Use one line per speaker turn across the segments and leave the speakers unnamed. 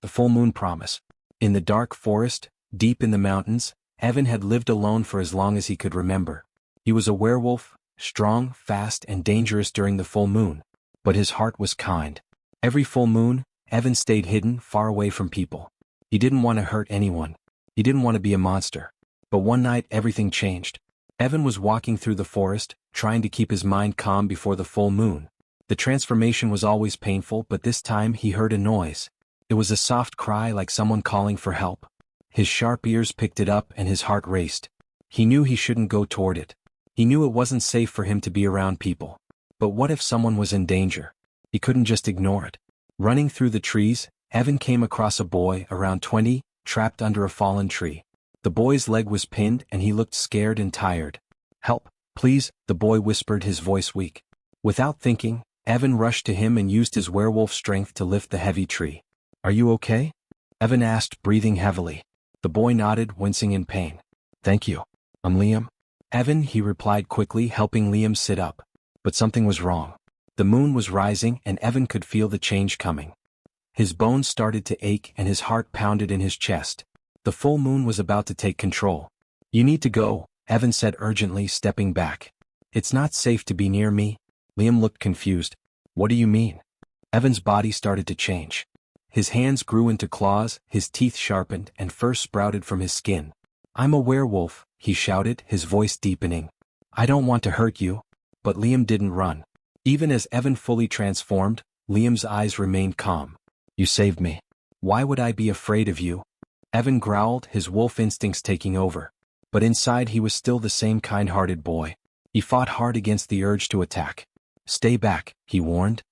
The full moon promise. In the dark forest, deep in the mountains, Evan had lived alone for as long as he could remember. He was a werewolf, strong, fast, and dangerous during the full moon. But his heart was kind. Every full moon, Evan stayed hidden, far away from people. He didn't want to hurt anyone. He didn't want to be a monster. But one night everything changed. Evan was walking through the forest, trying to keep his mind calm before the full moon. The transformation was always painful, but this time he heard a noise. It was a soft cry like someone calling for help. His sharp ears picked it up and his heart raced. He knew he shouldn't go toward it. He knew it wasn't safe for him to be around people. But what if someone was in danger? He couldn't just ignore it. Running through the trees, Evan came across a boy, around 20, trapped under a fallen tree. The boy's leg was pinned and he looked scared and tired. "Help, please," the boy whispered, his voice weak. Without thinking, Evan rushed to him and used his werewolf strength to lift the heavy tree. "Are you okay?" Evan asked, breathing heavily. The boy nodded, wincing in pain. "Thank you. I'm Liam." "Evan," he replied quickly, helping Liam sit up. But something was wrong. The moon was rising and Evan could feel the change coming. His bones started to ache and his heart pounded in his chest. The full moon was about to take control. "You need to go," Evan said urgently, stepping back. "It's not safe to be near me." Liam looked confused. "What do you mean?" Evan's body started to change. His hands grew into claws, his teeth sharpened, and fur sprouted from his skin. "I'm a werewolf," he shouted, his voice deepening. "I don't want to hurt you." But Liam didn't run. Even as Evan fully transformed, Liam's eyes remained calm. "You saved me. Why would I be afraid of you?" Evan growled, his wolf instincts taking over. But inside he was still the same kind-hearted boy. He fought hard against the urge to attack. "Stay back," he warned.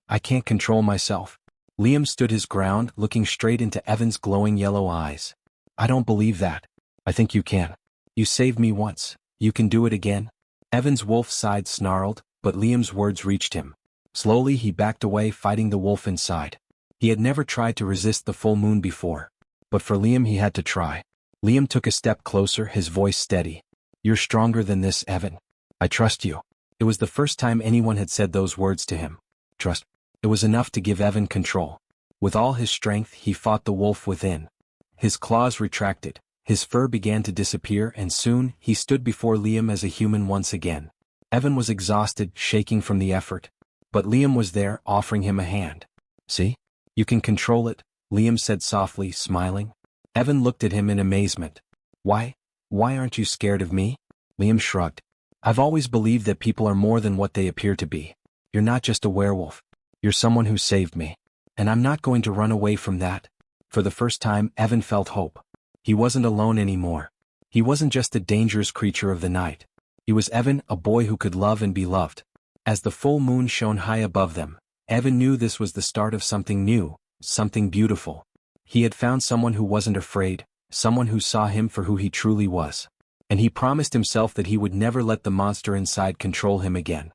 I can't control myself." Liam stood his ground, looking straight into Evan's glowing yellow eyes. "I don't believe that." "I think you can. You saved me once. You can do it again." Evan's wolf side snarled, but Liam's words reached him. Slowly he backed away, fighting the wolf inside. He had never tried to resist the full moon before. But for Liam he had to try. Liam took a step closer, his voice steady. "You're stronger than this, Evan. I trust you." It was the first time anyone had said those words to him. Trust. It was enough to give Evan control. With all his strength he fought the wolf within. His claws retracted, his fur began to disappear, and soon he stood before Liam as a human once again. Evan was exhausted, shaking from the effort. But Liam was there, offering him a hand. "See? You can control it," Liam said softly, smiling. Evan looked at him in amazement. Why aren't you scared of me?" Liam shrugged. "I've always believed that people are more than what they appear to be. You're not just a werewolf. You're someone who saved me. And I'm not going to run away from that." For the first time, Evan felt hope. He wasn't alone anymore. He wasn't just a dangerous creature of the night. He was Evan, a boy who could love and be loved. As the full moon shone high above them, Evan knew this was the start of something new, something beautiful. He had found someone who wasn't afraid, someone who saw him for who he truly was. And he promised himself that he would never let the monster inside control him again.